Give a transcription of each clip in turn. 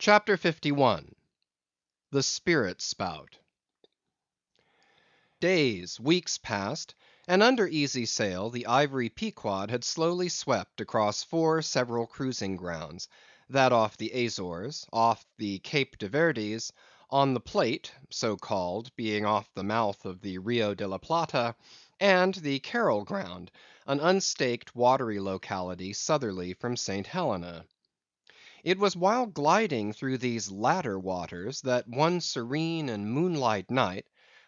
CHAPTER 51. The Spirit Spout. Days, weeks passed, and under easy sail the ivory Pequod had slowly swept across four several cruising grounds; that off the Azores, off the Cape de Verdes, on the Plate, so called, being off the mouth of the Rio de la Plata, and the Carroll Ground, an unstaked watery locality southerly from St. Helena. It was while gliding through these latter waters that one serene and moonlight night,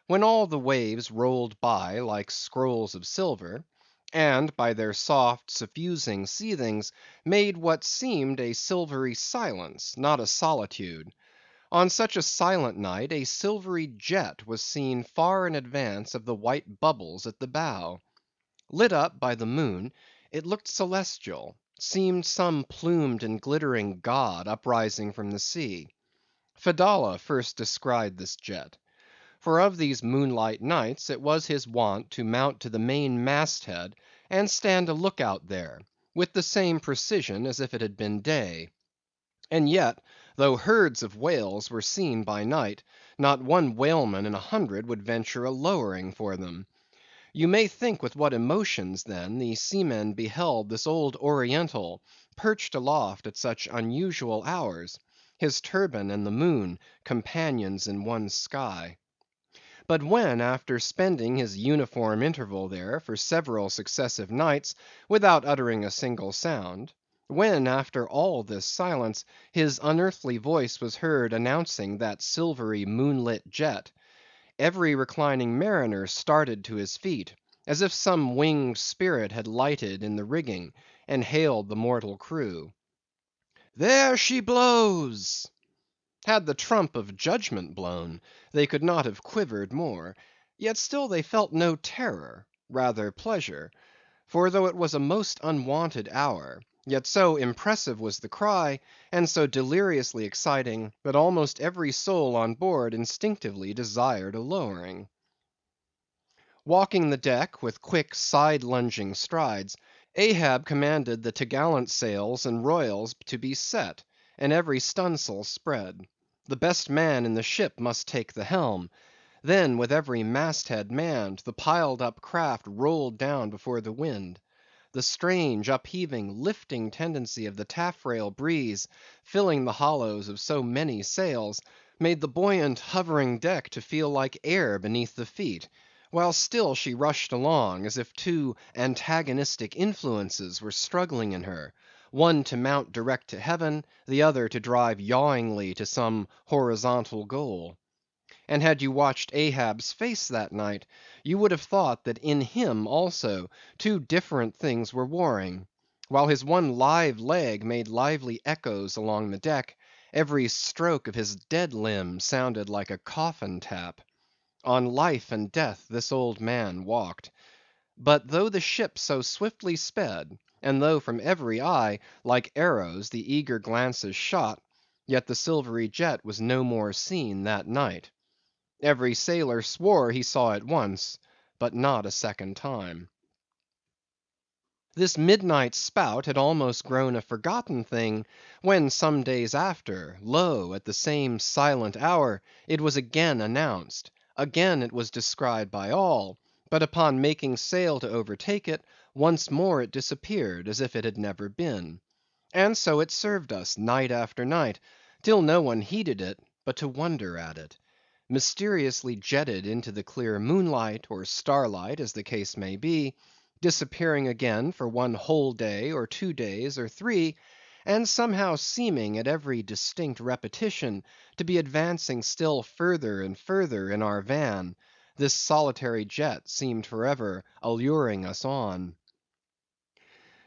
when all the waves rolled by like scrolls of silver, and by their soft suffusing seethings made what seemed a silvery silence, not a solitude; on such a silent night a silvery jet was seen far in advance of the white bubbles at the bow. Lit up by the moon, it looked celestial; seemed some plumed and glittering god uprising from the sea. Fedallah first descried this jet. For of these moonlight nights it was his wont to mount to the main mast head and stand a look out there, with the same precision as if it had been day. And yet, though herds of whales were seen by night, not one whaleman in 100 would venture a lowering for them. You may think with what emotions, then, the seamen beheld this old Oriental perched aloft at such unusual hours; his turban and the moon, companions in one sky. But when, after spending his uniform interval there for several successive nights, without uttering a single sound; when, after all this silence, his unearthly voice was heard announcing that silvery moonlit jet, every reclining mariner started to his feet, as if some winged spirit had lighted in the rigging, and hailed the mortal crew. "There she blows!" Had the trump of judgment blown, they could not have quivered more; yet still they felt no terror, rather pleasure; for though it was a most unwonted hour, yet so impressive was the cry, and so deliriously exciting, that almost every soul on board instinctively desired a lowering. Walking the deck with quick side lunging strides, Ahab commanded the t'gallant sails and royals to be set, and every stunsail spread. The best man in the ship must take the helm. Then with every mast head manned, the piled up craft rolled down before the wind. The strange, upheaving, lifting tendency of the taffrail breeze, filling the hollows of so many sails, made the buoyant, hovering deck to feel like air beneath the feet; while still she rushed along, as if two antagonistic influences were struggling in her, one to mount direct to heaven, the other to drive yawingly to some horizontal goal. And had you watched Ahab's face that night, you would have thought that in him also two different things were warring. While his one live leg made lively echoes along the deck, every stroke of his dead limb sounded like a coffin tap. On life and death this old man walked. But though the ship so swiftly sped, and though from every eye, like arrows, the eager glances shot, yet the silvery jet was no more seen that night. Every sailor swore he saw it once, but not a second time. This midnight spout had almost grown a forgotten thing, when some days after, lo! at the same silent hour, it was again announced; again it was descried by all; but upon making sail to overtake it, once more it disappeared, as if it had never been. And so it served us night after night, till no one heeded it but to wonder at it. Mysteriously jetted into the clear moonlight, or starlight, as the case may be; disappearing again for one whole day, or 2 days, or 3; and somehow seeming at every distinct repetition to be advancing still further and further in our van, this solitary jet seemed for ever alluring us on.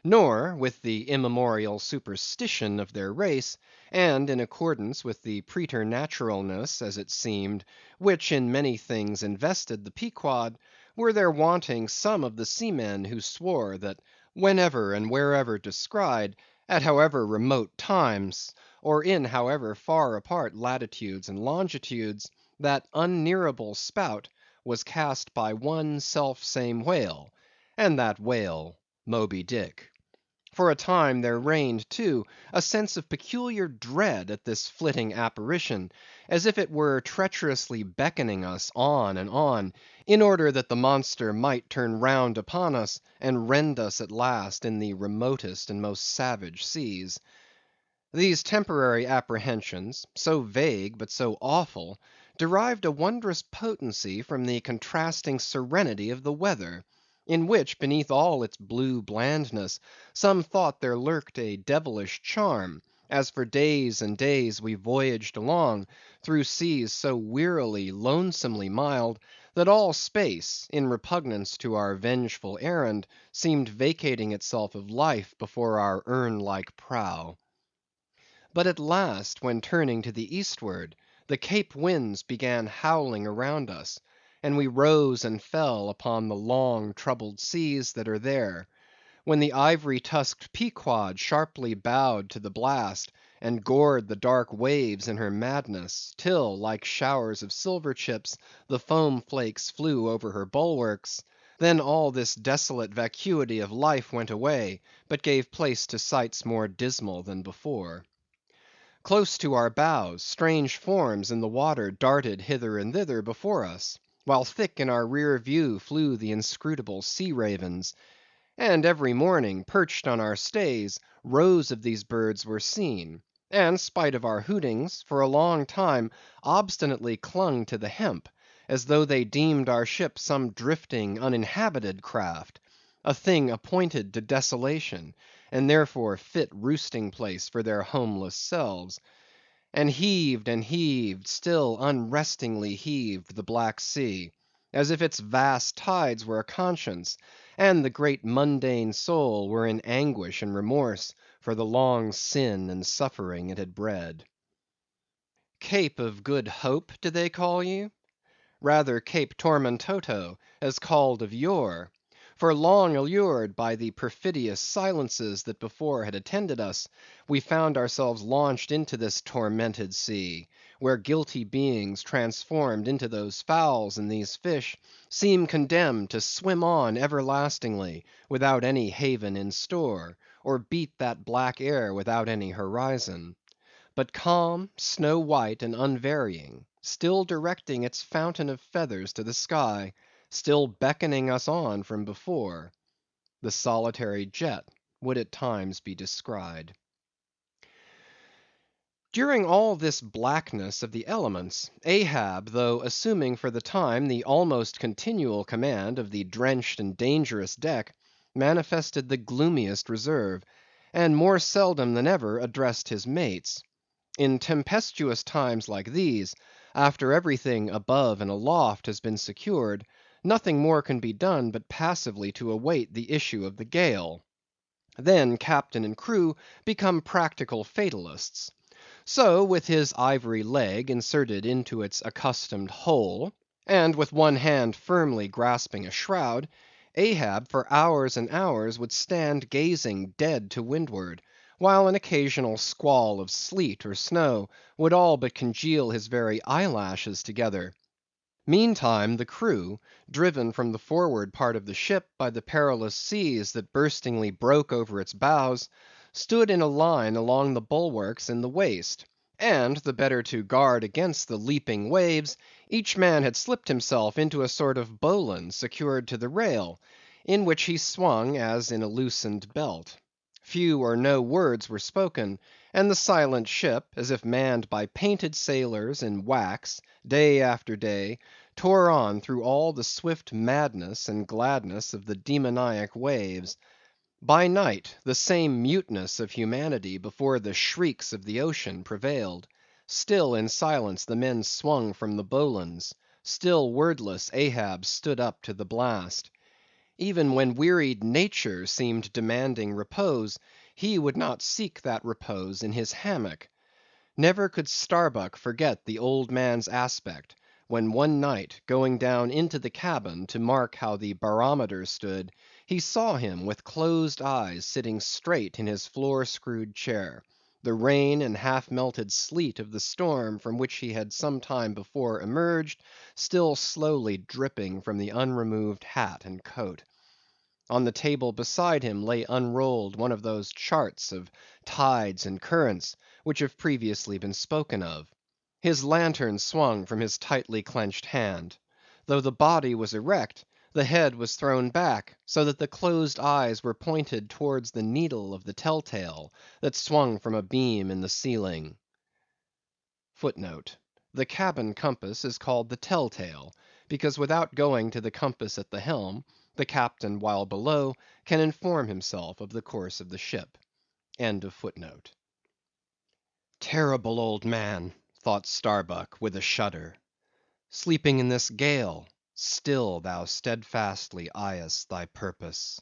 Nor, with the immemorial superstition of their race, and in accordance with the preternaturalness, as it seemed, which in many things invested the Pequod, were there wanting some of the seamen who swore that whenever and wherever descried, at however remote times, or in however far apart latitudes and longitudes, that unnearable spout was cast by one self same whale, and that whale Moby Dick. For a time there reigned, too, a sense of peculiar dread at this flitting apparition, as if it were treacherously beckoning us on and on, in order that the monster might turn round upon us, and rend us at last in the remotest and most savage seas. These temporary apprehensions, so vague but so awful, derived a wondrous potency from the contrasting serenity of the weather, in which, beneath all its blue blandness, some thought there lurked a devilish charm, as for days and days we voyaged along, through seas so wearily, lonesomely mild, that all space, in repugnance to our vengeful errand, seemed vacating itself of life before our urn-like prow. But at last, when turning to the eastward, the Cape winds began howling around us, and we rose and fell upon the long troubled seas that are there; when the ivory tusked Pequod sharply bowed to the blast, and gored the dark waves in her madness, till, like showers of silver chips, the foam flakes flew over her bulwarks; then all this desolate vacuity of life went away, but gave place to sights more dismal than before. Close to our bows, strange forms in the water darted hither and thither before us, while thick in our rear view flew the inscrutable sea ravens; and every morning, perched on our stays, rows of these birds were seen, and, spite of our hootings, for a long time obstinately clung to the hemp, as though they deemed our ship some drifting, uninhabited craft, a thing appointed to desolation, and therefore fit roosting place for their homeless selves. And heaved, still unrestingly heaved the black sea, as if its vast tides were a conscience, and the great mundane soul were in anguish and remorse for the long sin and suffering it had bred. Cape of Good Hope, do they call ye? Rather Cape Tormentoso, as called of yore; for long allured by the perfidious silences that before had attended us, we found ourselves launched into this tormented sea, where guilty beings transformed into those fowls and these fish, seem condemned to swim on everlastingly, without any haven in store, or beat that black air without any horizon. But calm, snow white, and unvarying; still directing its fountain of feathers to the sky; still beckoning us on from before. The solitary jet would at times be descried. During all this blackness of the elements, Ahab, though assuming for the time the almost continual command of the drenched and dangerous deck, manifested the gloomiest reserve, and more seldom than ever addressed his mates. In tempestuous times like these, after everything above and aloft has been secured, nothing more can be done but passively to await the issue of the gale. Then captain and crew become practical fatalists. So, with his ivory leg inserted into its accustomed hole, and with one hand firmly grasping a shroud, Ahab for hours and hours would stand gazing dead to windward, while an occasional squall of sleet or snow would all but congeal his very eyelashes together. Meantime the crew, driven from the forward part of the ship by the perilous seas that burstingly broke over its bows, stood in a line along the bulwarks in the waist; and the better to guard against the leaping waves, each man had slipped himself into a sort of bowline secured to the rail, in which he swung as in a loosened belt. Few or no words were spoken, and the silent ship, as if manned by painted sailors in wax, day after day, tore on through all the swift madness and gladness of the demoniac waves. By night, the same muteness of humanity before the shrieks of the ocean prevailed. Still in silence the men swung from the bowlines; still wordless Ahab stood up to the blast. Even when wearied nature seemed demanding repose, he would not seek that repose in his hammock. Never could Starbuck forget the old man's aspect, when one night, going down into the cabin to mark how the barometer stood, he saw him with closed eyes sitting straight in his floor screwed chair; the rain and half melted sleet of the storm from which he had some time before emerged, still slowly dripping from the unremoved hat and coat. On the table beside him lay unrolled one of those charts of tides and currents which have previously been spoken of. His lantern swung from his tightly clenched hand. Though the body was erect, the head was thrown back, so that the closed eyes were pointed towards the needle of the tell tale that swung from a beam in the ceiling. The cabin compass is called the tell tale, because without going to the compass at the helm, the captain while below can inform himself of the course of the ship. Terrible old man, thought Starbuck with a shudder. Sleeping in this gale, still thou steadfastly eyest thy purpose.